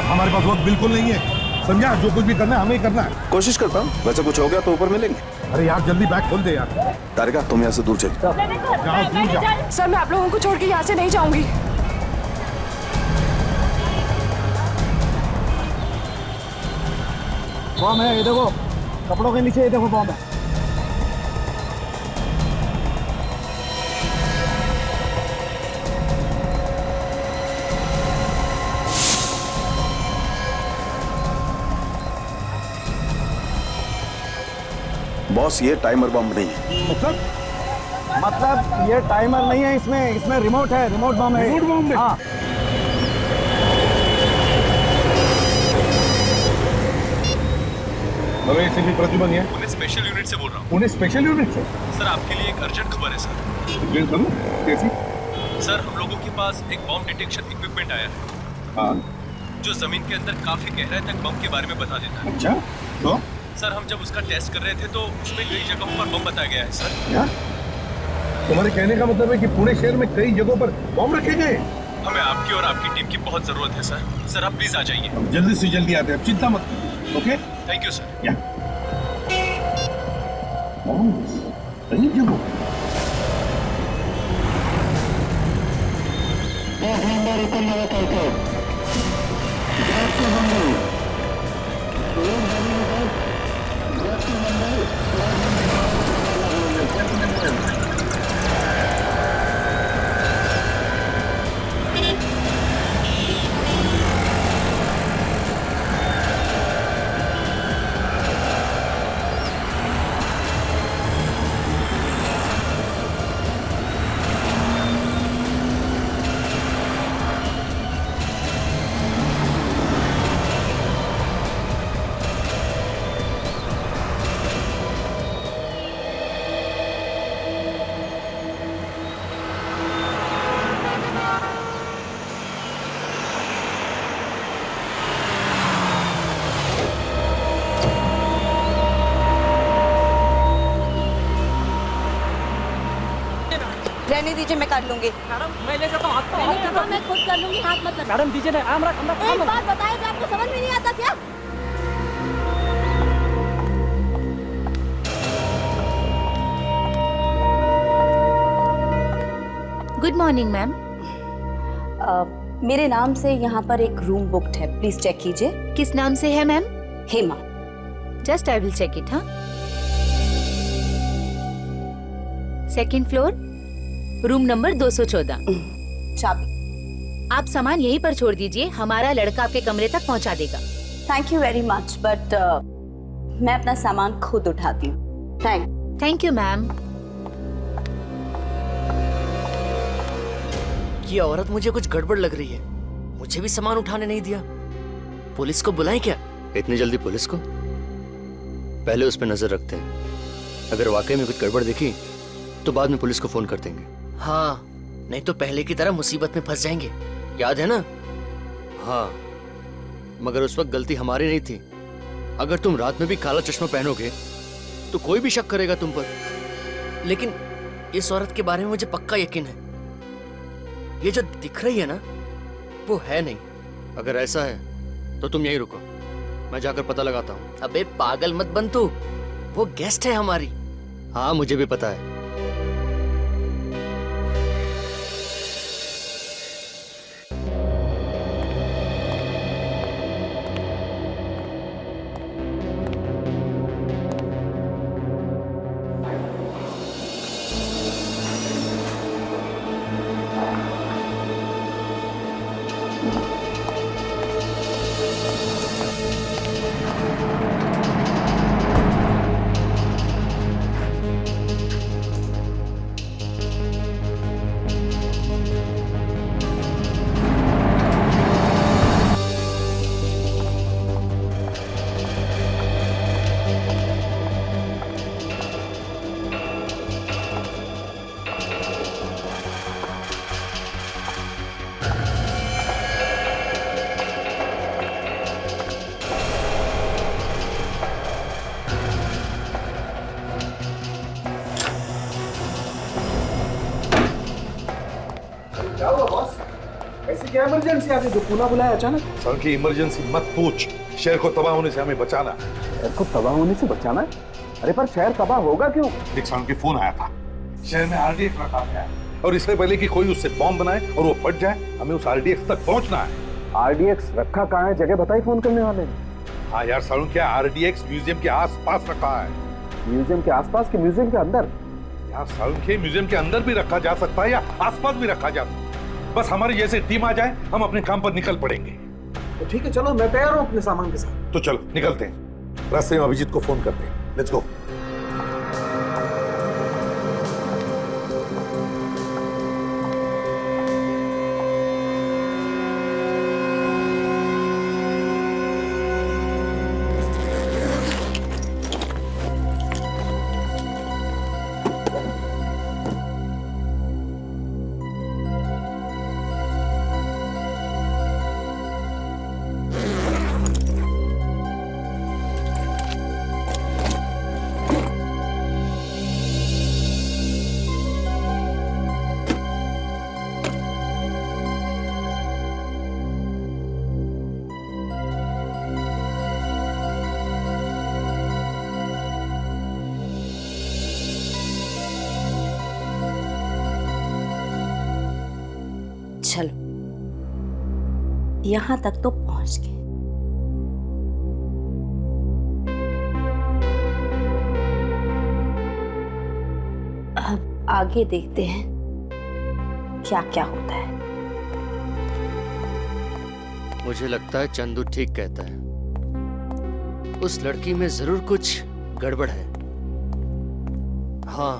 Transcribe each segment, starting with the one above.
अब हमारे पास वक्त बिल्कुल नहीं है, समझा? जो कुछ भी करना है हमें ही करना है। कोशिश करता हूँ, वैसे कुछ हो गया तो ऊपर मिलेंगे। अरे यार जल्दी बैग खोल दे यार। तारिका तुम यहाँ से दूर चल। जाओ दूर जाओ। सर मैं आप लोगों को छोड़ के यहाँ से नहीं जाऊंगी। बॉम्ब है, ये देखो कपड़ों के नीचे, ये देखो बॉम्ब है। बॉस ये टाइमर बम नहीं है। मतलब ये टाइमर नहीं है, इसमें रिमोट है, रिमोट बम है। रिमोट बम है? हाँ। अरे एसीपी प्रद्युमन है। पुणे स्पेशल यूनिट से बोल रहा हूँ। पुणे स्पेशल यूनिट से? सर आपके लिए एक अर्जेंट खबर है सर। कैसी? सर हम लोगों के पास एक बॉम्ब डिटेक्शन इक्विपमेंट आया है हाँ। जो जमीन के अंदर काफी गहराई तक बम के बारे में बता देता है। अच्छा तो सर हम जब उसका टेस्ट कर रहे थे तो उसमें कई जगहों पर बम बताया गया है सर। क्या तुम्हारे कहने का मतलब है कि पुणे शहर में कई जगहों पर बम रखे गए? हमें आपकी और आपकी टीम की बहुत जरूरत है सर। सर आप प्लीज आ जाइए। हम जल्दी से जल्दी आते हैं, चिंता मत करो। Okay thank you sir. या कई जगहों रहने दीजिए, मैं कर लूंगी। मैडम मैं ले जाता हूँ, हाथ तो मैं खुद कर लूंगी, हाथ मत लगाओ। मैडम दीजिए ना, एक बात बताए तो आपको समझ में नहीं आता क्या? Good morning ma'am. मेरे नाम से यहाँ पर एक रूम बुक्ड है, प्लीज चेक कीजिए। किस नाम से है ma'am? Hema. Just I will check it. हाँ, सेकंड फ्लोर, रूम नंबर 214। चाबी। आप सामान यहीं पर छोड़ दीजिए, हमारा लड़का आपके कमरे तक पहुंचा देगा। Thank you very much, but मैं अपना सामान खुद उठाती हूँ। Thank you ma'am. ये औरत मुझे कुछ गड़बड़ लग रही है। मुझे भी सामान उठाने नहीं दिया। पुलिस को बुलाएं क्या? इतनी जल्दी पुलिस को? पहले उस पर नजर रखते हैं। अगर वाकई में कुछ गड़बड़ दिखी तो बाद में पुलिस को फोन कर देंगे। हाँ, नहीं तो पहले की तरह मुसीबत में फंस जाएंगे। याद है ना? हाँ, मगर उस वक्त गलती हमारी नहीं थी। अगर तुम रात में भी काला चश्मा पहनोगे तो कोई भी शक करेगा तुम पर। लेकिन इस औरत के बारे में मुझे पक्का यकीन है। ये जो दिख रही है ना, वो है नहीं। अगर ऐसा है तो तुम यहीं रुको, मैं जाकर पता लगाता हूँ। अबे पागल मत बन तू, वो गेस्ट है हमारी। हाँ मुझे भी पता है। क्या इमरजेंसी आ गई जो पुनः बुलाया अचानक? सारुण की इमरजेंसी मत पूछ। शहर को तबाह होने से हमें बचाना। शहर को तबाह होने से बचाना है? अरे पर शहर तबाह होगा क्यों? एक सारुण की फोन आया था, शहर में आरडीएक्स रखा गया है और इससे पहले कि कोई उससे बॉम्ब बनाए और वो फट जाए, हमें उस आरडीएक्स तक पहुंचना है। आरडीएक्स रखा कहाँ है? जगह बताई फोन करने वाले ने। हाँ यार सारुण, क्या आरडीएक्स म्यूजियम के आसपास रखा है? म्यूजियम के आसपास के म्यूजियम के अंदर? यार सारुण के म्यूजियम के अंदर भी रखा जा सकता है या आसपास भी रखा जा सकता है। बस हमारी जैसे टीम आ जाए, हम अपने काम पर निकल पड़ेंगे। तो ठीक है, चलो मैं तैयार हूँ अपने सामान के साथ। तो चलो निकलते हैं, रास्ते में अभिजीत को फोन करते हैं। Let's go. चलो, यहां तक तो पहुंच गए। अब आगे देखते हैं क्या क्या होता है। मुझे लगता है चंदू ठीक कहता है, उस लड़की में जरूर कुछ गड़बड़ है। हाँ,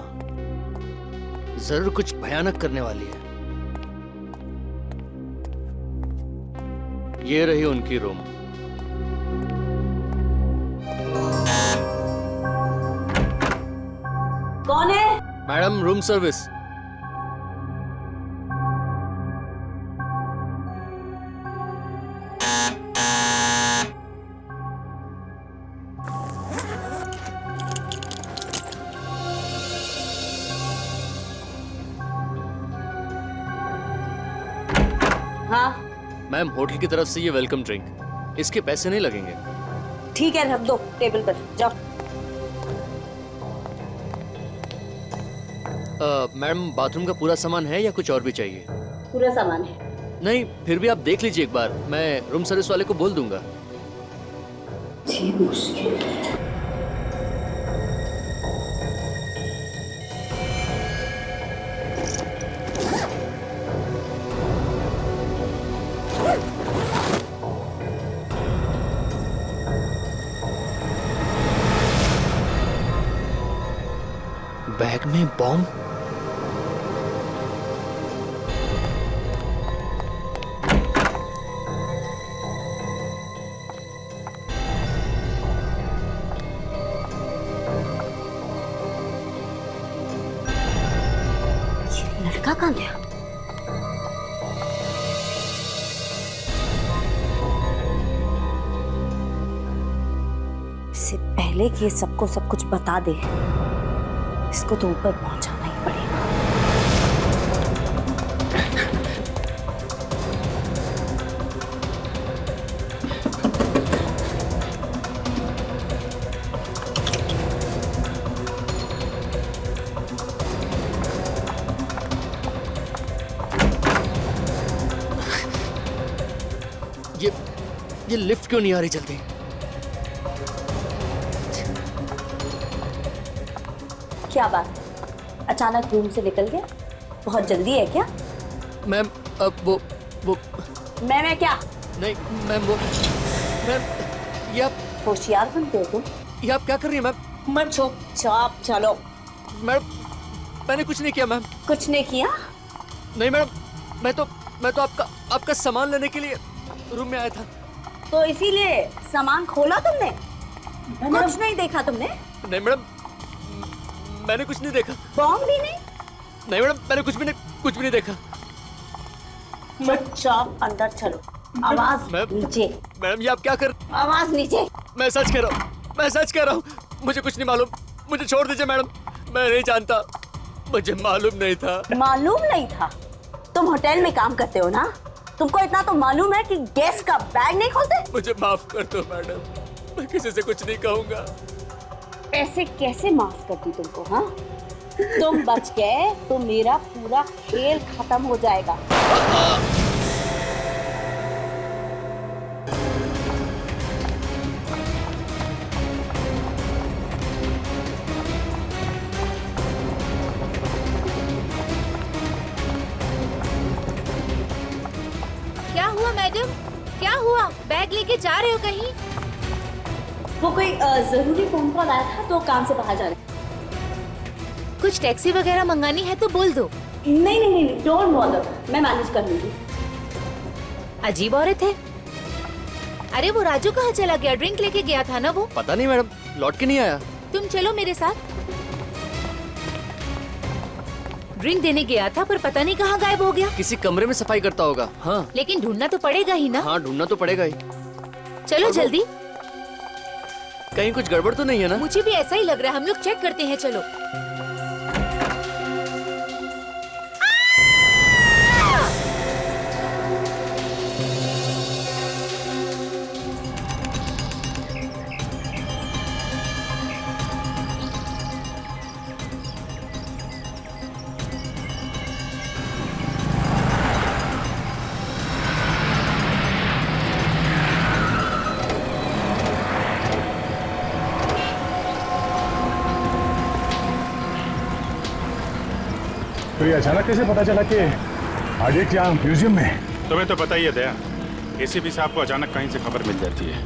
जरूर कुछ भयानक करने वाली है। ये रही उनकी रूम। कौन है? Madam, room service. हाँ मैम, होटल की तरफ से ये वेलकम ड्रिंक, इसके पैसे नहीं लगेंगे। ठीक है, रख दो टेबल पर, जाओ। मैम, बाथरूम का पूरा सामान है या कुछ और भी चाहिए? पूरा सामान है। नहीं, फिर भी आप देख लीजिए एक बार, मैं रूम सर्विस वाले को बोल दूंगा। जी मुश्किल। बैग में बॉम्ब? लड़का कहाँ गया? इससे पहले कि ये सबको सब कुछ बता दे, इसको तो ऊपर पहुंचाना ही पड़ेगा। ये लिफ्ट क्यों नहीं आ रही जल्दी? क्या बात है, अचानक रूम से निकल गया? बहुत जल्दी है क्या? मैम, अब वो मैं क्या? नहीं मैम, मैम, ये आप होशियार बनते हो तुम। ये आप क्या कर रही हैं मैम? मत छो, चाप चलो। मैडम, मैंने कुछ नहीं किया मैम। कुछ नहीं किया? नहीं मैडम, मैं तो आपका सामान लेने के लिए रूम में आया था। तो इसीलिए सामान खोला तुमने? कुछ नहीं देखा तुमने? नहीं मैडम, मैंने कुछ नहीं देखा। बॉम्ब भी नहीं? नहीं मैडम, मैंने कुछ भी नहीं देखा। चुपचाप अंदर चलो। आवाज नीचे। मैडम, ये आप क्या कर? आवाज नीचे। मैं सच कह रहा हूँ, मुझे कुछ नहीं मालूम, मुझे छोड़ दीजिए मैडम, मैं नहीं जानता, मुझे मालूम नहीं था। मालूम नहीं था? तुम होटल में काम करते हो ना? तुमको इतना तो मालूम है कि गेस्ट का बैग नहीं खोलते? मुझे माफ कर दो मैडम, मैं किसी से कुछ नहीं कहूंगा। ऐसे कैसे माफ करती तुमको? हाँ, तुम बच गए तो मेरा पूरा खेल खत्म हो जाएगा। क्या हुआ मैडम, क्या हुआ? बैग लेके जा रहे हो कहीं? वो कोई जरूरी फोन कॉल आया था तो काम से बाहर जा रहे। कुछ टैक्सी वगैरह मंगानी है तो बोल दो। नहीं, डोंट बॉदर, मैं मैनेज कर लूंगी। अजीब औरत है। अरे वो राजू कहाँ चला गया? ड्रिंक लेके गया था ना वो। पता नहीं मैडम, लौट के नहीं आया। तुम चलो मेरे साथ। ड्रिंक देने गया था पर पता नहीं कहाँ गायब हो गया। किसी कमरे में सफाई करता होगा। हाँ लेकिन ढूंढना तो पड़ेगा ही ना। हाँ, ढूंढना तो पड़ेगा ही। चलो जल्दी। कहीं कुछ गड़बड़ तो नहीं है ना? मुझे भी ऐसा ही लग रहा है, हम लोग चेक करते हैं। चलो। तो ये अचानक कैसे पता चला कि आडिट यहाँ म्यूजियम में? तुम्हें तो पता ही है दया, एसीपी साहब को अचानक कहीं से खबर मिल जाती है।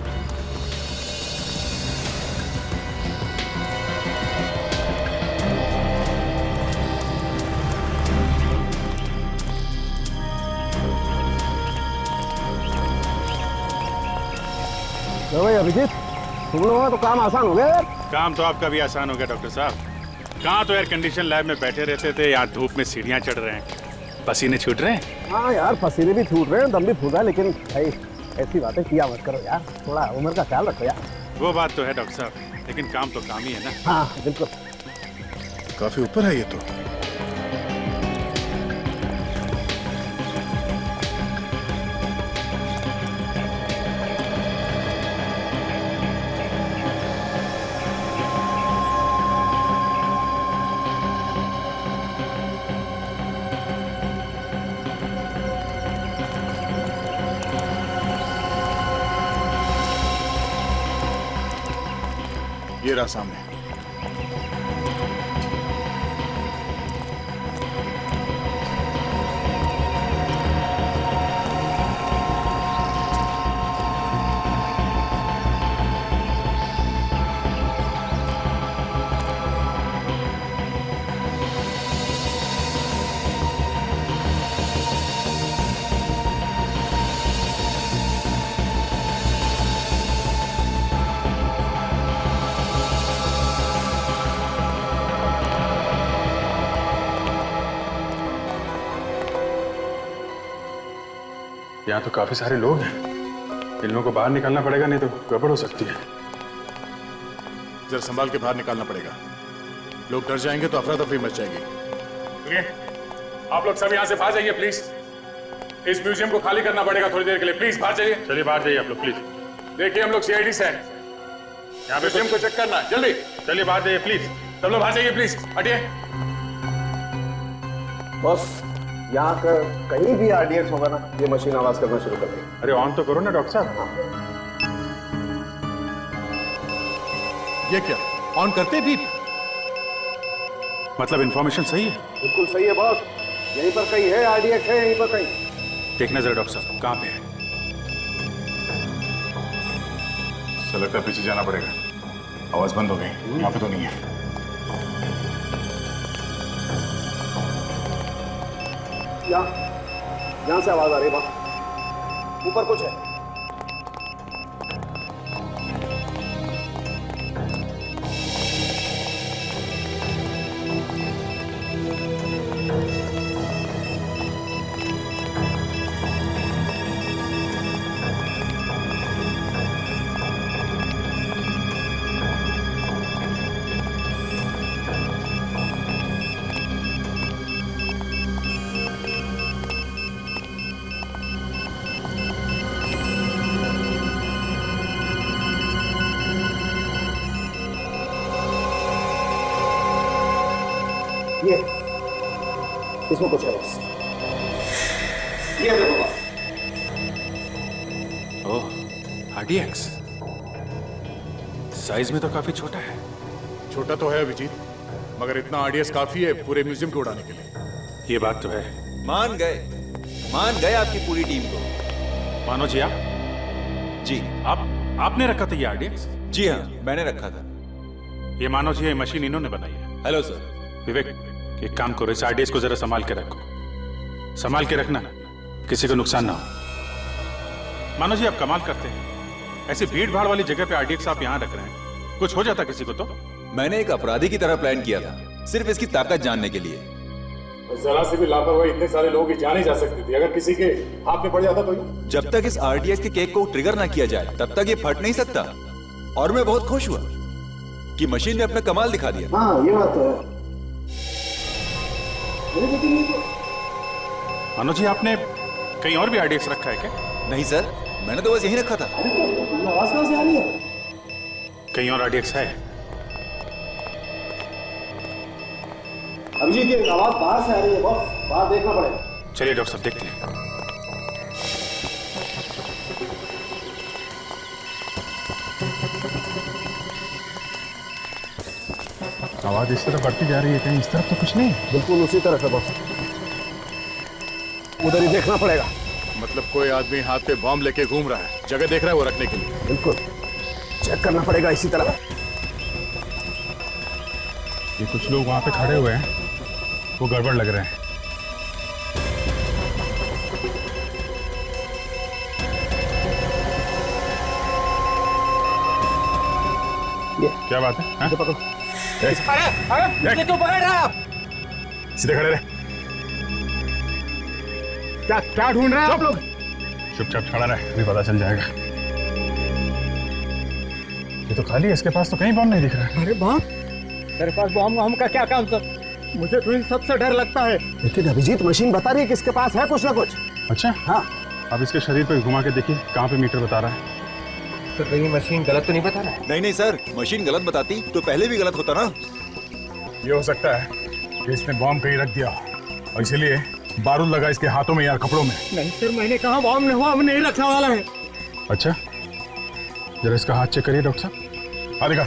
तो भाई अभिजीत, तुम लोगों का तो काम आसान हो गया यार। काम तो आपका भी आसान हो गया डॉक्टर साहब। कहाँ तो एयर कंडीशन लैब में बैठे रहते थे, यहाँ धूप में सीढ़ियाँ चढ़ रहे हैं, पसीने छूट रहे हैं। हाँ यार, पसीने भी छूट रहे हैं, दम भी फूल रहा है, लेकिन भाई ऐसी बातें किया मत करो यार, थोड़ा उम्र का ख्याल रखो यार। वो बात तो है डॉक्टर साहब, लेकिन काम तो काम ही है ना। हाँ बिल्कुल। काफी ऊपर है ये तो। ये रहा सामने। यहाँ तो काफी सारे लोग हैं, इन लोगों को बाहर निकालना पड़ेगा, नहीं तो गड़बड़ हो सकती है। जरा संभाल के बाहर निकालना पड़ेगा, लोग डर जाएंगे तो अफरा तफरी मच जाएगी। सुनिए, आप लोग सब यहाँ से बाहर जाइए प्लीज। इस म्यूजियम को खाली करना पड़ेगा थोड़ी देर के लिए, प्लीज बाहर जाइए। चलिए बाहर जाइए आप लोग प्लीज। देखिए हम लोग सीआईडी से हैं, यहाँ पे म्यूजियम को चेक करना है, जल्दी चलिए बाहर जाइए प्लीज। सब लोग बाहर जाइए प्लीज, हटिए। बॉस, यहाँ का कहीं भी आरडीएक्स होगा ना, ये मशीन आवाज करना शुरू कर देगी। अरे ऑन तो करो ना डॉक्टर साहब। ये क्या ऑन करते भी? मतलब इंफॉर्मेशन सही है? बिल्कुल सही है बॉस, यहीं पर कहीं है आरडीएक्स, है यहीं पर कहीं। देखना जरा डॉक्टर साहब कहाँ पे है। लगता है पीछे जाना पड़ेगा, आवाज बंद हो गई, यहाँ पे तो नहीं है। यहाँ से आवाज आ रही है बॉस, ऊपर कुछ है। ये इसमें कुछ है बस। ये देखो ओह आरडीएक्स साइज में तो काफी छोटा है। छोटा तो है अभिजीत, मगर इतना आरडीएक्स काफी है पूरे म्यूजियम को उड़ाने के लिए। ये बात तो है। मान गए आपकी पूरी टीम को। मानो जी आप जी आपने रखा था ये आरडीएक्स? जी हाँ, मैंने रखा था। ये मानो जी ये मशीन इन्होंने बनाई है। Hello sir. विवेक एक काम करो, इस आरडीएक्स को जरा संभाल के रखो, संभाल के रखना, किसी को नुकसान ना हो। मानो जी आप कमाल करते हैं, ऐसी भीड़ भाड़ वाली जगह पे आरडीएक्स आप यहाँ रख रहे हैं, कुछ हो जाता किसी को तो? मैंने एक अपराधी की तरह प्लान किया था, सिर्फ इसकी ताकत जानने के लिए। जरा से भी लापरवाही इतने सारे लोगों की जान ही जा सकती थी, अगर किसी के हाथ में पड़ जाता तो जब तक इस आरडीएक्स के केक को ट्रिगर ना किया जाए तब तक ये फट नहीं सकता। और मैं बहुत खुश हुआ कि मशीन ने अपना कमाल दिखा दिया। हाँ ये बात तो है। मानो जी आपने कहीं और भी आरडीएक्स रखा है क्या? नहीं सर, मैंने तो बस यहीं रखा था। आवाज कहां से आ रही है? कहीं और आरडीएक्स है? अभिजीत ये आवाज बाहर से आ रही है बॉस, बाहर देखना पड़ेगा। चलिए डॉक्टर साहब देखते हैं। आवाज इस तरफ बढ़ती जा रही है, कहीं इस तरफ तो कुछ नहीं। बिल्कुल उसी तरफ है बॉस, उधर ही देखना पड़ेगा। मतलब कोई आदमी हाथ पे बॉम्ब लेके घूम रहा है, जगह देख रहा है वो रखने के लिए। बिल्कुल चेक करना पड़ेगा इसी तरह। ये कुछ लोग वहां पे खड़े हुए हैं, वो गड़बड़ लग रहे हैं। क्या बात है? हाँ? पकड़ो। ये क्यों पकड़ रहे हैं आप? सीधे खड़े रहे। क्या ढूंढ रहे हैं आप लोग? चुपचाप खड़ा रहे, अभी पता चल जाएगा। ये तो खाली है, इसके पास तो कहीं बम नहीं दिख रहा है। अरे बम? तेरे पास बम का क्या काम सर? मुझे तो इन सबसे डर लगता है। लेकिन अभिजीत मशीन बता रही है कि इसके पास है कुछ ना कुछ। अच्छा हाँ, अब इसके शरीर पे घुमा के देखिए कहाँ पे मीटर बता रहा है। तो कहीं मशीन गलत तो नहीं बता रहा है? नहीं सर, मशीन गलत बताती तो पहले भी गलत होता ना। ये हो सकता है कि इसने बॉम्ब कहीं रख दिया और इसीलिए बारूद लगा इसके हाथों में या कपड़ों में। नहीं सर, मैंने कहा बॉम्ब नहीं रखने वाला है। अच्छा, जरा इसका हाथ चेक करिए डॉक्टर साहब। आ देखा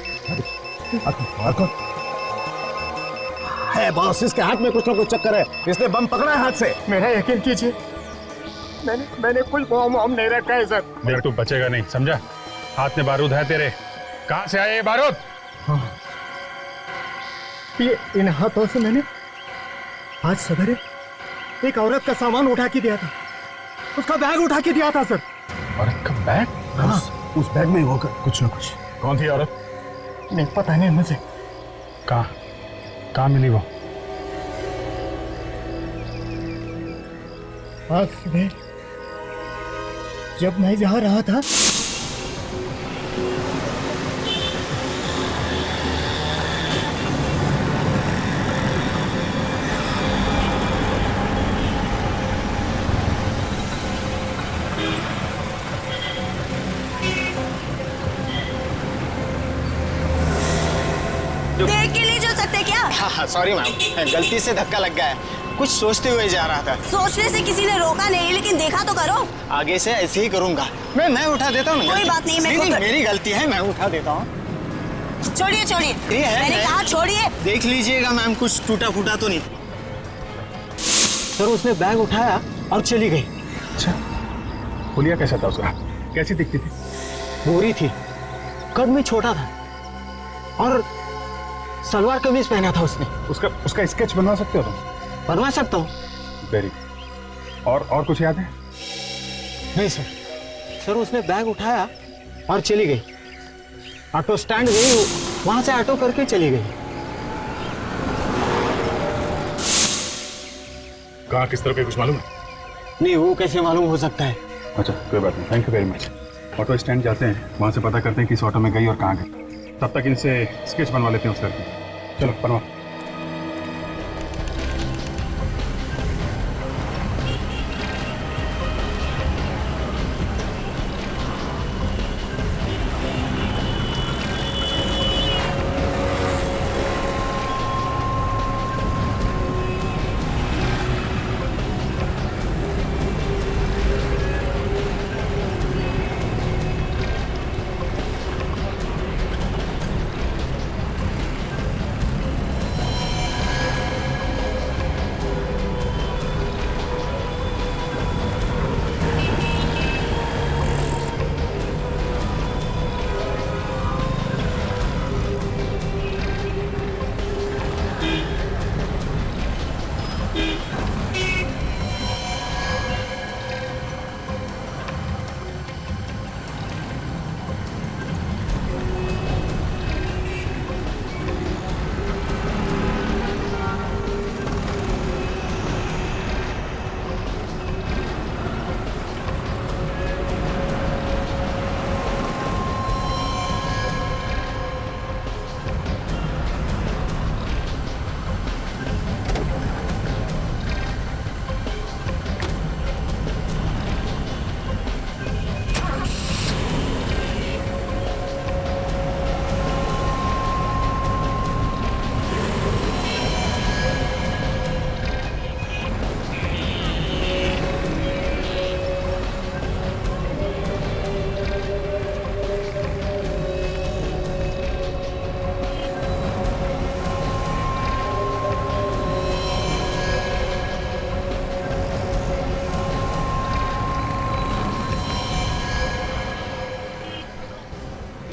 है बॉस, इसके हाथ में कुछ ना कुछ चक्कर है, इसने बम पकड़ा है हाथ से। मेरा यकीन कीजिए, मैंने कुछ बॉम्ब नहीं रखा है सर। मेरा तू बचेगा नहीं, समझा? हाथ में बारूद है तेरे। कहाँ से आए ये बारूद? हाँ, ये इन हाथों से मैंने आज सवेरे एक औरत का सामान उठा के दिया था, उसका बैग उठा के दिया था सर। औरत का बैग? हाँ, उस बैग में होगा कुछ ना कुछ। कौन थी औरत? नहीं पता नहीं मुझे। कहाँ मिली वो? आज सुबह जब मैं जा रहा था देख के नहीं चल सकते क्या? हाँ सॉरी मैम, गलती से धक्का लग गया है, कुछ सोचते हुए जा रहा था। सोचने से किसी ने रोका नहीं, लेकिन देखा तो करो। आगे से ऐसे ही करूंगा। मैं उठा देता हूँ। कोई बात नहीं, मैं खुद- मेरी गलती है, मैं उठा देता हूँ। छोड़िए छोड़िए, ये है, मैंने कहा छोड़िए। देख लीजिएगा मैम, कुछ टूटा फूटा तो नहीं। सर उसने बैग उठाया और चली गई। अच्छा, हुलिया कैसा था उसका? कैसी दिखती थी? गोरी थी, कद में छोटा था और सलवार कमीज पहना था उसने। उसका स्केच बनवा सकते हो तुम? बनवा सकता हूँ। वेरी। और कुछ याद है? नहीं सर। सर उसने बैग उठाया और चली गई, ऑटो स्टैंड गई, वहां से ऑटो करके चली गई। कहाँ किस तरह के कुछ मालूम है? नहीं, वो कैसे मालूम हो सकता है? अच्छा कोई बात नहीं, thank you very much. Auto stand जाते हैं, वहाँ से पता करते हैं किस ऑटो में गई और कहाँ गई। तब तक इनसे स्केच बनवा लेते हैं उस लड़की। चलो बनवा।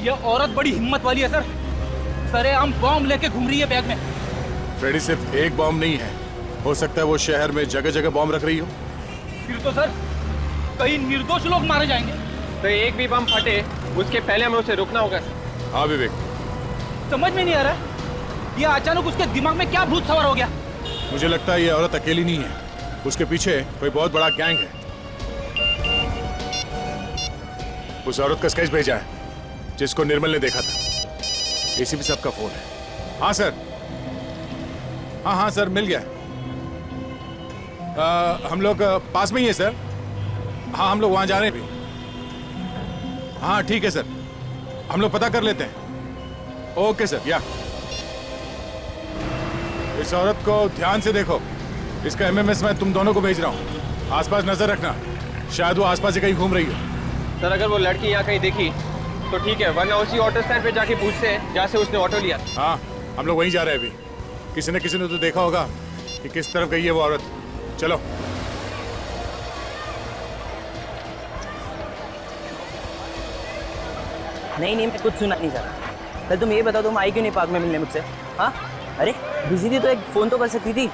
ये औरत बड़ी हिम्मत वाली है सर। सरेआम बॉम्ब लेके घूम रही है बैग में। फ्रेडी, सिर्फ एक बॉम्ब नहीं है, हो सकता है वो शहर में जगह जगह बॉम्ब रख रही हो। फिर तो सर कई निर्दोष लोग मारे जाएंगे। तो एक भी बम फटे उसके पहले हमें उसे रोकना होगा। हाँ विवेक, समझ में नहीं आ रहा ये अचानक उसके दिमाग में क्या भूत सवार हो गया। मुझे लगता है ये औरत अकेली नहीं है, उसके पीछे कोई बहुत बड़ा गैंग है। उस औरत का स्केच भेजा है जिसको निर्मल ने देखा था। एसीपी साहब का फोन है। हाँ सर, हाँ सर, मिल गया। हम लोग पास में ही है सर। हाँ, हम लोग वहां जा रहे हैं भी। हाँ ठीक है सर, हम लोग पता कर लेते हैं। Okay sir. या इस औरत को ध्यान से देखो, इसका एमएमएस मैं तुम दोनों को भेज रहा हूँ। आसपास नजर रखना, शायद वो आसपास ही कहीं घूम रही हो। सर अगर वो लड़की यहाँ कहीं दिखी तो ठीक है, वरना उसी ऑटो स्टैंड पे जाके पूछते हैं जहाँ से उसने ऑटो लिया। हाँ, हम लोग वहीं जा रहे हैं अभी। किसी न किसी ने तो देखा होगा कि किस तरफ गई है वो औरत। चलो। नहीं मैं कुछ सुना नहीं चाहता। पहले तुम ये बताओ, तुम आई क्यों नहीं पार्क में मिलने मुझसे? हाँ, अरे बिजी थी तो एक फ़ोन तो कर सकती थी।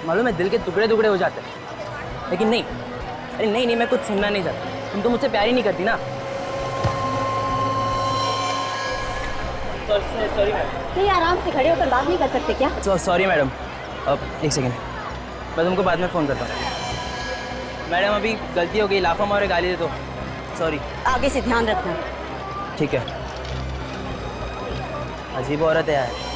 मालूम है दिल के टुकड़े टुकड़े हो जाते हैं, लेकिन नहीं। अरे नहीं मैं कुछ सुनना नहीं चाहता। तुम तो मुझसे प्यार ही नहीं करती ना। Sorry madam. नहीं, आराम से खड़े होकर बात नहीं कर सकते क्या? Sorry madam. अब एक सेकेंड, मैं तुमको बाद में फ़ोन करता हूँ। मैडम अभी गलती हो गई, लाफा मारे गाली दे दो। सॉरी। आगे से ध्यान रखना। ठीक है। अजीब औरत है यार।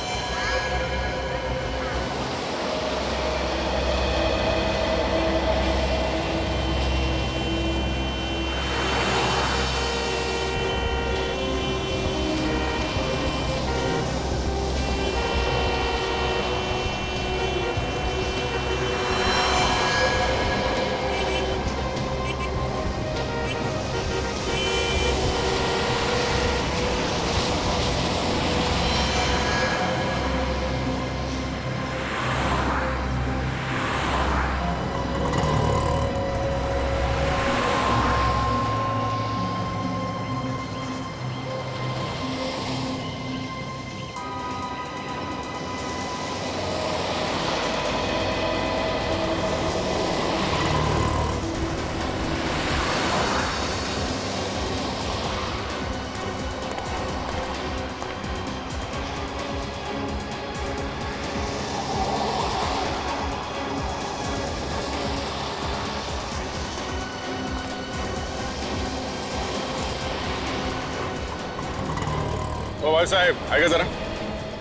ओ भाई साहब, आएगा जरा।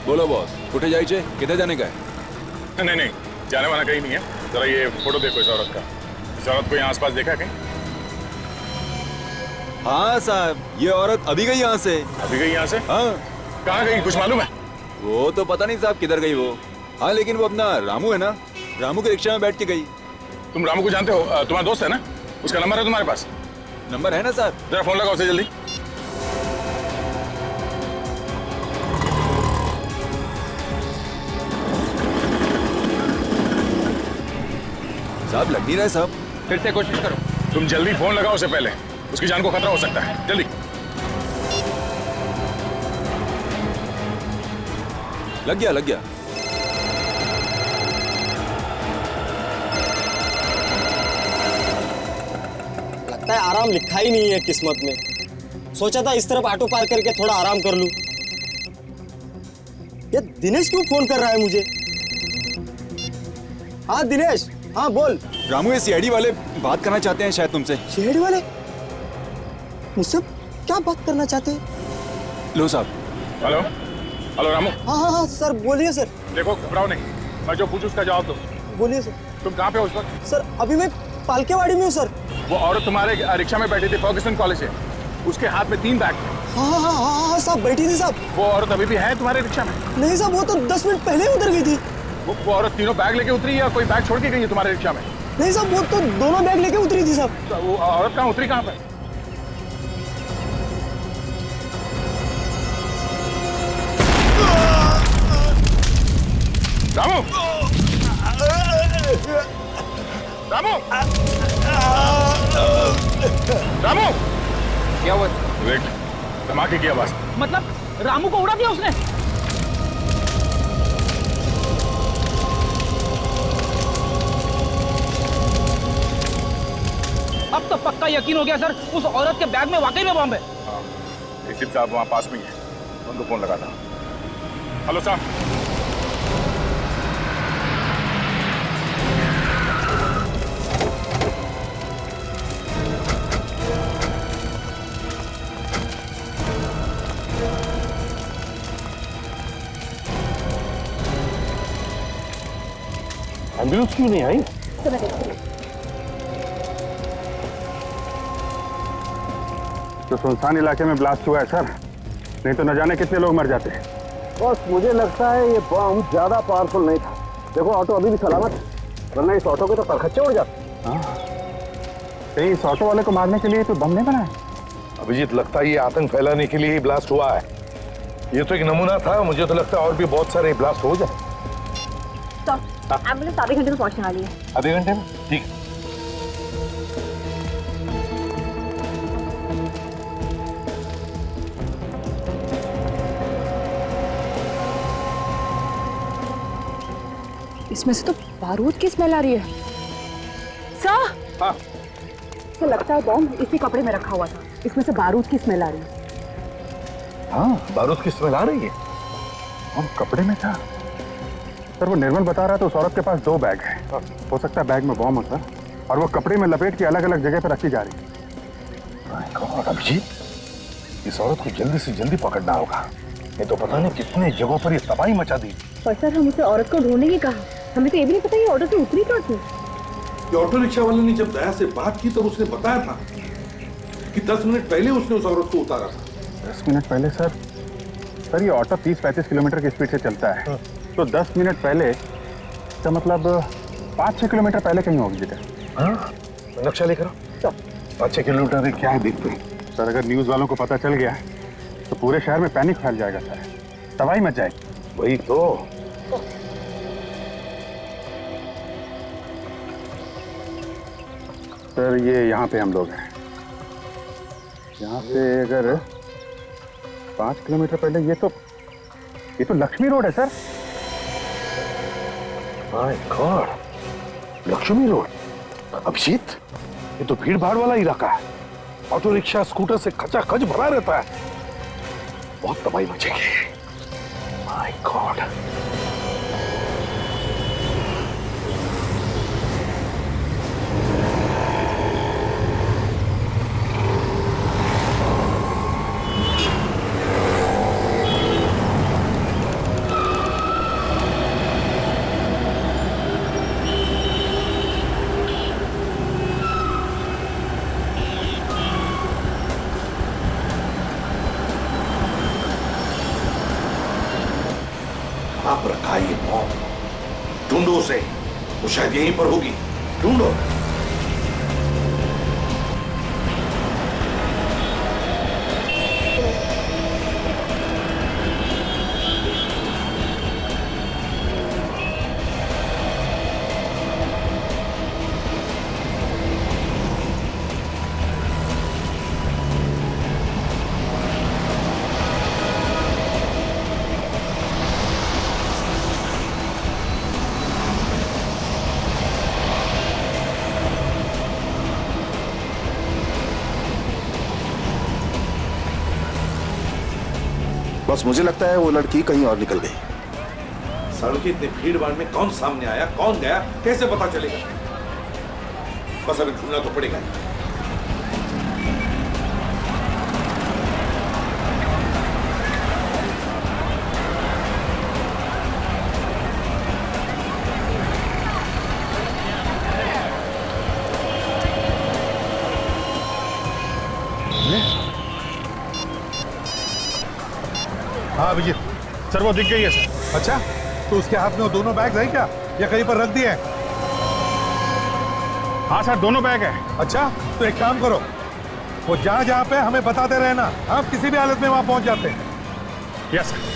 बोलो बॉस, कुठे जायचे? किधर जाने का है? नहीं, जाने वाला कहीं नहीं है। जरा ये फोटो देखो इस औरत का। इस औरत को यहाँ आसपास देखा कहीं? हाँ साहब, ये औरत अभी गई यहाँ से। अभी गई यहाँ से? हाँ। कहाँ गई, कुछ मालूम है? वो तो पता नहीं साहब किधर गई वो। हाँ लेकिन वो अपना रामू है ना, रामू के रिक्शा में बैठ के गई। तुम रामू को जानते हो? तुम्हारा दोस्त है ना? उसका नंबर है तुम्हारे पास? नंबर है ना साहब। जरा फोन लगाओ उसे जल्दी। साहब लग नहीं रहा है साहब। फिर से कोशिश करो। तुम जल्दी फोन लगाओ उसे, पहले उसकी जान को खतरा हो सकता है। जल्दी। लग गया। लगता है आराम लिखा ही नहीं है किस्मत में। सोचा था इस तरफ ऑटो पार्क करके थोड़ा आराम कर लूं। ये दिनेश क्यों फोन कर रहा है मुझे? हाँ दिनेश, हाँ बोल। रामू, ये सीआईडी वाले बात करना चाहते हैं शायद तुमसे। सीआईडी वाले मुझसे क्या बात करना चाहते हैं? लो साहब। हेलो रामू। हाँ सर बोलिए सर। देखो घबराओ नहीं, मैं जो पूछूं उसका जवाब दो। बोलिए सर। तुम कहाँ पे हो उस वक्त? सर अभी मैं पालकेवाड़ी में हूँ सर। वो औरत तुम्हारे रिक्शा में बैठी थी फर्ग्यूसन कॉलेज से, उसके हाथ में 3 बैग थे। हाँ साहब बैठी थी साहब। वो औरत अभी भी है तुम्हारे रिक्शा में? नहीं साहब, वो तो 10 मिनट पहले उतर गई थी। वो औरत तीनों बैग लेके उतरी या कोई बैग छोड़ के गई है तुम्हारे रिक्शा में? नहीं साहब, वो तो दोनों बैग लेके उतरी थी साहब। तो वो औरत कहाँ उतरी, कहाँ पे? रामू! रामू! क्या हुआ? विवेक, धमाके की आवाज। मतलब रामू को उड़ा दिया उसने? अब तो पक्का यकीन हो गया सर, उस औरत के बैग में वाकई में बम है। एसीपी साहब वहां पास में ही है, उनको फोन लगा था। हेलो साहब। एम्बुलेंस क्यों नहीं आई? तो सुनसान इलाके में ब्लास्ट हुआ है सर, नहीं तो न जाने कितने लोग मर जाते। बस मुझे लगता है ये बम ज्यादा पावरफुल नहीं था। देखो ऑटो अभी भी सलामत है, वरना इस ऑटो के तो परखच्चे उड़ जाते। कहीं इस ऑटो वाले को मारने के लिए तो बम नहीं बनाया? अभिजीत, लगता है ये आतंक फैलाने के लिए ही ब्लास्ट हुआ है। ये तो एक नमूना था, मुझे तो लगता है और भी बहुत सारे ब्लास्ट हो जाए। एम्बुलेंस आधे घंटे में पहुंचने वाली है। आधे घंटे में? ठीक। इसमें से तो बारूद की स्मेल आ रही है। सर, हाँ। तो लगता है बॉम्ब इसी कपड़े में रखा हुआ था, इसमें से बारूद की स्मेल आ रही है। हाँ, बारूद की स्मेल आ रही है। हम कपड़े में था सर, वो निर्मल बता रहा था उस औरत के पास 2 बैग है। हो सकता है बैग में बॉम्ब हो सर, और वो कपड़े में लपेट के अलग अलग जगह पर रखी जा रही है। अभिजीत, इस औरत को जल्दी से जल्दी पकड़ना होगा, ये तो पता नहीं कितने जगहों पर ये तबाही मचा दी। पर सर, हम उसे औरत को ढूंढने की कहा, हमें तो ये भी नहीं पता ये ऑटो से उतरी कहाँ थी। ये ऑटो रिक्शा वाले ने जब दया से बात की तब उसने बताया था कि 10 मिनट पहले उसने उस औरत को उतारा था। 10 मिनट पहले सर? सर ये ऑटो 30-35 किलोमीटर की स्पीड से चलता है, तो 10 मिनट पहले इसका मतलब 5-6 किलोमीटर पहले कहीं होगी जगह। हाँ, नक्शा लेकर 5-6 किलोमीटर क्या है देखते हैं। सर अगर न्यूज वालों को पता चल गया तो पूरे शहर में पैनिक फैल जाएगा सर, तबाही मच जाएगी। वही तो। सर ये यहाँ पे हम लोग हैं, यहाँ से अगर 5 किलोमीटर पहले ये तो लक्ष्मी रोड है sir. My God, Laxmi road. Abhijeet, ये तो भीड़ भाड़ वाला इलाका है, ऑटो रिक्शा स्कूटर से खचाखच भरा रहता है। बहुत तबाही मचेगी। My God. आप रखा ये बॉम्ब, ढूंढो उसे, वो शायद यहीं पर होगी, ढूंढो। बस मुझे लगता है वो लड़की कहीं और निकल गई। सड़क की इतनी भीड़ भाड़ में कौन सामने आया, कौन गया, कैसे पता चलेगा? बस अभी ढूंढना तो पड़ेगा। हाँ अभिजीत, सर वो दिख गई है सर। अच्छा, तो उसके हाथ में वो दोनों बैग है क्या, या कहीं पर रख दिए हैं? हाँ सर, दोनों बैग है। अच्छा, तो एक काम करो, वो जहां जहां पे हमें बताते रहना, हम किसी भी हालत में वहां पहुंच जाते हैं। Yes sir.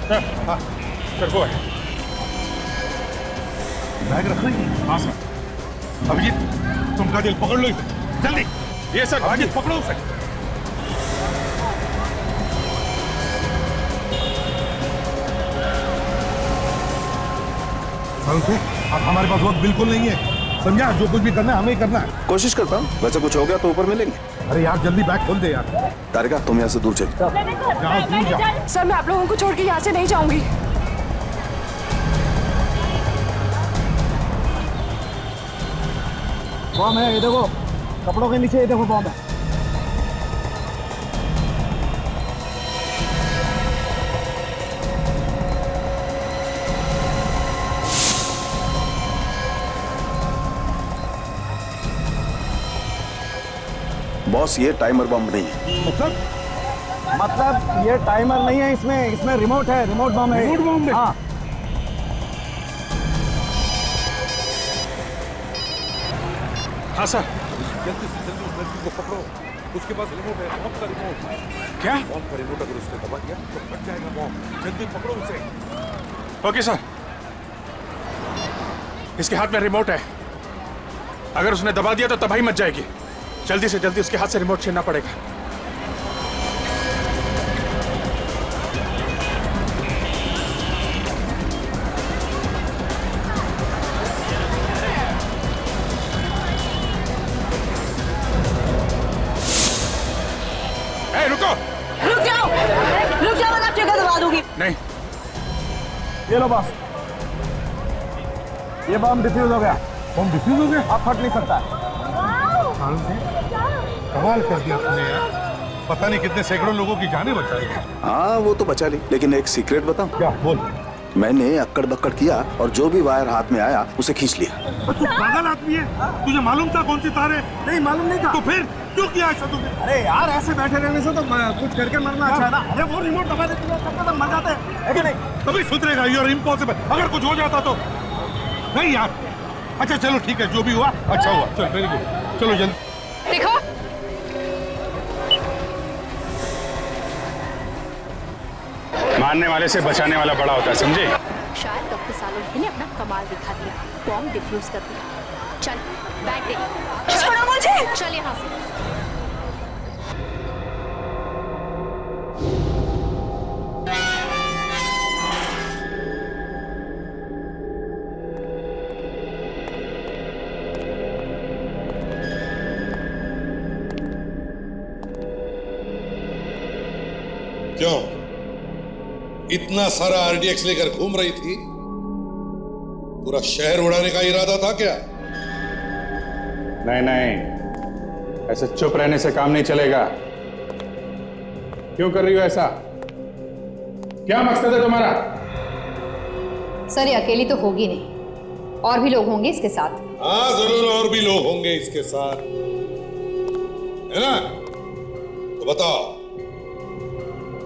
हाँ, सर वो है। बैग रख रही है? हाँ सर। अभिजीत, तुम काजल पकड़ लो इसे, जल्दी। ये सर, अभिजीत पकड़ो उसे। अब हमारे पास वक्त बिल्कुल नहीं है, समझा? जो कुछ भी करना है हमें ही करना है। कोशिश करता हूँ, वैसे कुछ हो गया तो ऊपर मिलेंगे। अरे यार जल्दी बैग खोल दे यार। तारिका तुम यहाँ से दूर चल। जाओ दूर जाओ। सर मैं आप लोगों को छोड़ के यहाँ से नहीं जाऊंगी। बॉम्ब है, ये देखो कपड़ों के नीचे, ये देखो बॉम्ब है। बॉस ये टाइमर बम नहीं है। मतलब ये टाइमर नहीं है, इसमें रिमोट है, रिमोट बम है। रिमोट बम है? हाँ। हाँ सर। जल्दी से जल्दी उस लड़की को पकड़ो, उसके पास रिमोट है, बॉम्ब का रिमोट। क्या? बॉम्ब का रिमोट अगर उसने दबा दिया तो फट जाएगा बॉम्ब। जल्दी पकड़ो उसे। Okay sir. इसके हाथ में रिमोट है, अगर उसने दबा दिया तो तबाही मच जाएगी। जल्दी से जल्दी उसके हाथ से रिमोट छीनना पड़ेगा। ए, रुको। रुक जाओ वरना ट्रिगर दबा दूंगी। नहीं। ये लो बॉस, ये बम डिफ्यूज हो गया। बम डिफ्यूज हो गया? अब फट नहीं सकता। कमाल कर दिया तुमने यार, पता नहीं कितने सैकड़ों लोगों की जानें बचाई। हाँ वो तो बचा ली, लेकिन एक सीक्रेट बताऊं? क्या? बोल। मैंने अक्कड़ बक्कड़ किया और जो भी वायर हाथ में आया उसे खींच लिया। तू पागल आदमी है, तुझे मालूम था कौन सी तार है? नहीं मालूम नहीं था। तो फिर क्यों किया ऐसा तुमने? अरे यार ऐसे बैठे रहने से तो कुछ करके मरना अच्छा है ना। अरे वो रिमोट दबा देते तो तब तक मर जाते हैं, है कि नहीं? कभी सुधरेगा, यू आर इम्पॉसिबल। अगर कुछ हो जाता तो नहीं यार। अच्छा चलो ठीक है, जो भी हुआ अच्छा हुआ। चल वेरी गुड, चलो जल्दी। देखो मारने वाले से बचाने वाला बड़ा होता है, समझे? शायद डॉक्टर सालों ने अपना कमाल दिखा दिया, बॉम्ब डिफ्यूज कर दिया। चल बैग दे। छोड़ो मुझे। चल यहाँ से। क्यों इतना सारा आरडीएक्स लेकर घूम रही थी? पूरा शहर उड़ाने का इरादा था क्या? नहीं नहीं, ऐसे चुप रहने से काम नहीं चलेगा। क्यों कर रही हो ऐसा? क्या मकसद है तुम्हारा? सर ये अकेली तो होगी नहीं, और भी लोग होंगे इसके साथ। हाँ जरूर और भी लोग होंगे इसके साथ, है ना? तो बताओ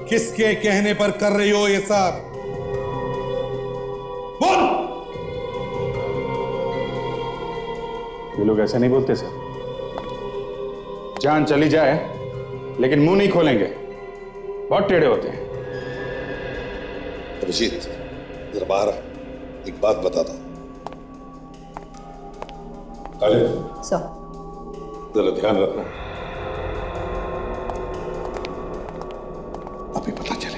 किसके कहने पर कर रही हो ये सब? बोल। ये लोग ऐसे नहीं बोलते सर। जान चली जाए लेकिन मुंह नहीं खोलेंगे, बहुत टेढ़े होते हैं। अभिजीत जरा बाहर आ, एक बात बताता हूं। सर जरा ध्यान रखना, अभी पता चलेगा।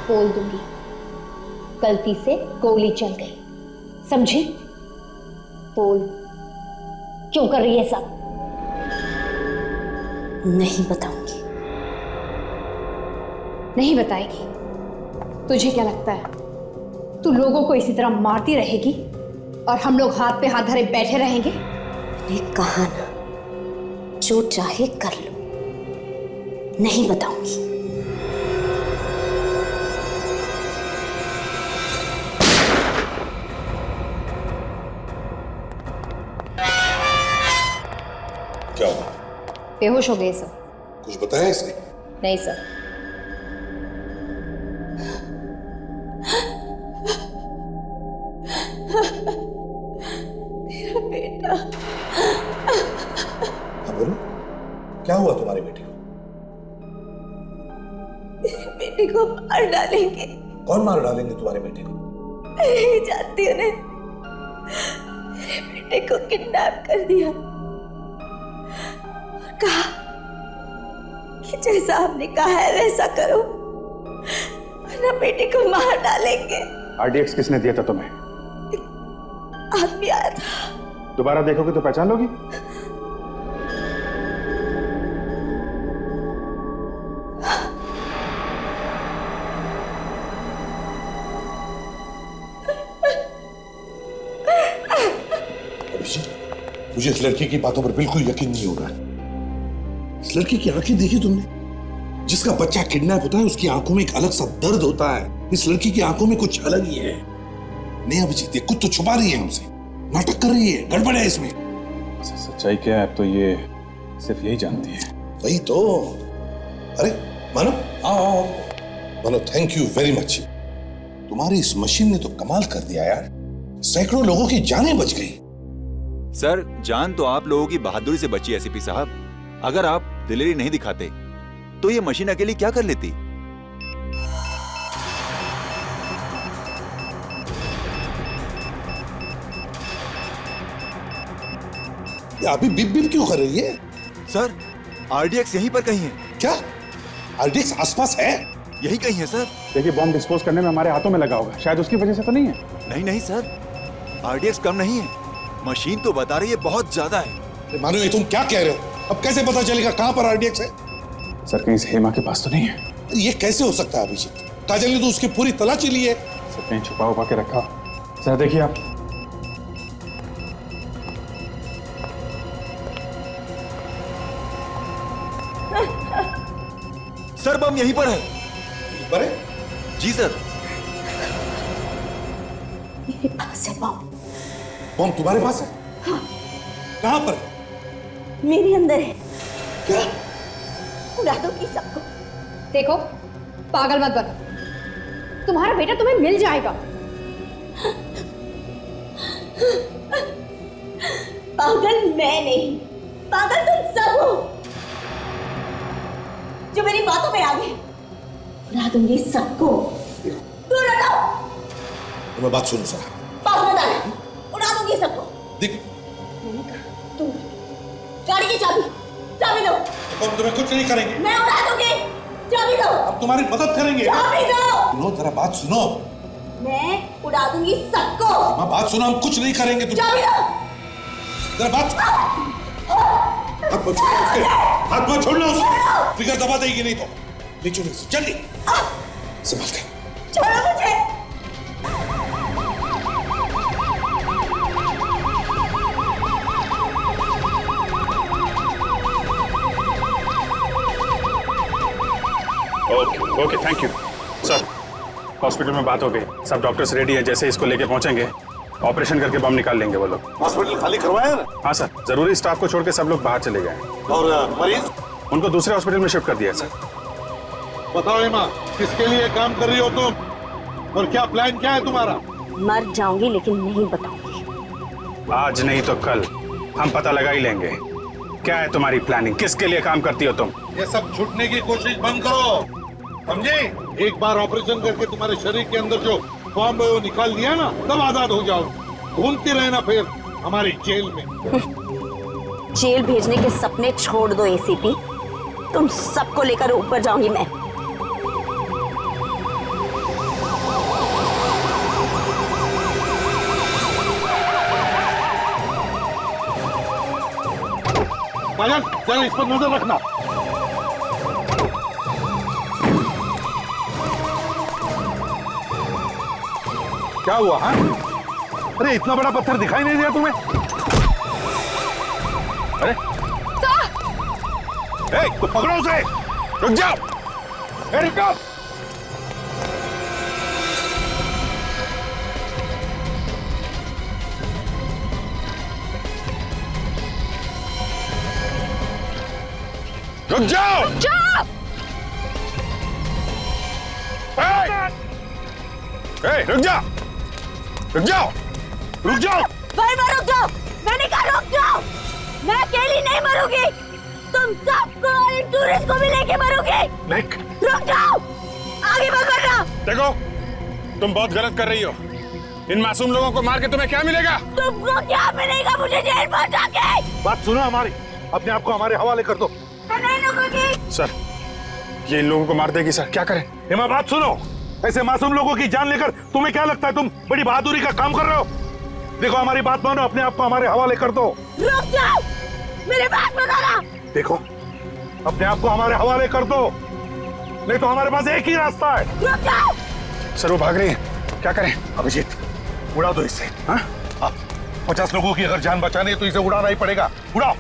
बोल दूंगी, गलती से गोली चल गई, समझी? बोल क्यों कर रही है सब? नहीं बताऊंगी। नहीं बताएगी? तुझे क्या लगता है तू लोगों को इसी तरह मारती रहेगी और हम लोग हाथ पे हाथ धरे बैठे रहेंगे? ने कहा ना, जो चाहे कर लो, नहीं बताऊंगी। क्या हुआ? बेहोश हो गए सर। कुछ बताया इसने? नहीं सर। मेरा बेटा। हाँ बोलो, क्या हुआ तुम्हारी बेटी को? मेरे बेटे को मार डालेंगे। कौन मार डालेंगे तुम्हारे बेटे को? मैं नहीं जानती उन्हें। मेरे बेटे को किडनैप कर दिया और कहा कि जैसा आपने कहा है वैसा करो वरना बेटे को मार डालेंगे। आरडीएक्स किसने दिया था तुम्हें? आदमी आया था। दोबारा देखोगे तो पहचान लोगी? मुझे इस लड़की की बातों पर बिल्कुल यकीन नहीं हो रहा है। इस लड़की की आंखें देखी तुमने? जिसका बच्चा किडनैप होता है उसकी आंखों में एक अलग सा दर्द होता है। इस लड़की की आंखों में कुछ अलग ही है। नहीं अभिजीत, ये कुछ तो छुपा रही है हमसे, नाटक कर रही है, गड़बड़ है इसमें। सच्चाई क्या है अब तो ये सिर्फ यही जानती है। वही तो। अरे मानो, आओ मानो, थैंक यू वेरी मच। तुम्हारी इस मशीन ने तो कमाल कर दिया यार। सैकड़ों लोगों की जानें बच गई। सर, जान तो आप लोगों की बहादुरी से बची एसीपी साहब। अगर आप दिलेरी नहीं दिखाते तो ये मशीन अकेली क्या कर लेती? ये अभी बिप बिप क्यों कर रही है? सर, आरडीएक्स यहीं पर कहीं है। क्या आरडीएक्स आसपास है? यही कहीं है सर। देखिए, बॉम्ब डिस्पोज करने में हमारे हाथों में लगा होगा, शायद उसकी वजह से तो नहीं है। नहीं नहीं सर, आरडीएक्स कम नहीं है। मशीन तो बता रही है बहुत ज्यादा है। मानो, ये तुम क्या कह रहे हो? अब कैसे पता चलेगा कहां पर आरडीएक्स है? सर, कहीं हेमा के पास तो नहीं है। ये कैसे हो सकता है अभिजीत? काजल ने तो उसकी पूरी तलाशी ली है। सर, कहीं छुपा उपा के रखा। सर देखिए आप। सर, बम यहीं पर है। यहीं पर है? जी सर। मेरे पास है बम। बम तुम्हारे पास है? हाँ। कहां पर? मेरे अंदर है। क्या? उड़ा दूंगी सबको। देखो, पागल मत बनो। तुम्हारा बेटा तुम्हें मिल जाएगा। पागल मैं नहीं, पागल तुम सब हो जो मेरी बातों में आ गए। उड़ा दूंगी सबको। दूर रखो। तुम्हें बात सुनो सर। पास मत आना। उड़ा दूंगी सबको। देख, तुम गाड़ी की चाबी दो। हम तुम्हें कुछ नहीं करेंगे। मैं उड़ा दूंगी। चाबी दो। अब तुम्हारी मदद करेंगे। चाबी दो। सुनो, जरा बात सुनो। मैं उड़ा दूंगी सबको। माँ, बात सुनो, हम कुछ नहीं करेंगे। तुम चाबी दो। जरा बात। हाथ मत छोड़ना उसके। हाथ मत छोड़ना उसके। ट्रिगर दबा देगी नहीं तो। ले चलो इसे, जल्दी। संभाल कर। छोड़ो मुझे। Okay, thank you sir. Hospital में बात हो गई, सब डॉक्टर्स रेडी हैं। जैसे इसको लेके पहुंचेंगे ऑपरेशन करके बम निकाल लेंगे वो लोग। हॉस्पिटल खाली करवाया ना? हाँ सर, जरूरी स्टाफ को छोड़ के सब लोग बाहर चले गए। और मरीज? उनको दूसरे हॉस्पिटल में शिफ्ट कर दिया सर। बताओ हेमा, किसके लिए काम कर रही हो तुम? और क्या प्लान क्या है तुम्हारा? मर जाऊंगी लेकिन नहीं बताऊंगी। आज नहीं तो कल हम पता लगा ही लेंगे। क्या है तुम्हारी प्लानिंग? किसके लिए काम करती हो तुम? ये सब छूटने की कोशिश बंद करो, समझे? एक बार ऑपरेशन करके तुम्हारे शरीर के अंदर जो बॉम्ब है वो निकाल दिया ना, तब आजाद हो जाओ। घूमती रहना फिर हमारी जेल में। जेल भेजने के सपने छोड़ दो एसीपी। तुम सबको लेकर ऊपर जाऊंगी मैं। काजल, चल इस पर नजर रखना। क्या हुआ? हाँ, अरे इतना बड़ा पत्थर दिखाई नहीं दिया तुम्हें? अरे तो पकड़ो उसे। रुक जाओ। रुक जाओ। रुक जाओ! रुक जाओ! रुक जाओ! रुक जाओ! रुक जाओ! भाई मैं रुक जाओ! मैंने कहा रुक जाओ! मैं अकेली नहीं मरूंगी! तुम सबको और इन टूरिस्ट को भी लेके मरोगे! रुक जाओ! आगे मत बढ़ना! देखो, तुम बहुत गलत कर रही हो। इन मासूम लोगों को मार के तुम्हें क्या मिलेगा? तुमको क्या मिलेगा मुझे जेल पहुंचा के? बात सुनो हमारी, अपने आप को हमारे हवाले कर दो। मैं नहीं रुकूंगी। सर, ये इन लोगों को मार देगी सर, क्या करें? हेमा बात सुनो, ऐसे मासूम लोगों की जान लेकर तुम्हें क्या लगता है तुम बड़ी बहादुरी का काम कर रहे हो? देखो हमारी बात मानो, अपने आप को हमारे हवाले कर दो। रुक जाओ! मेरे बात मत आना! देखो, अपने आप को हमारे हवाले कर दो, नहीं तो हमारे पास एक ही रास्ता है। रुक जाओ! सर वो भाग रही है, क्या करें? अभिजीत, उड़ा दो इसे। हाँ? 50 लोगों की अगर जान बचानी है तो इसे उड़ाना ही पड़ेगा। उड़ाओ।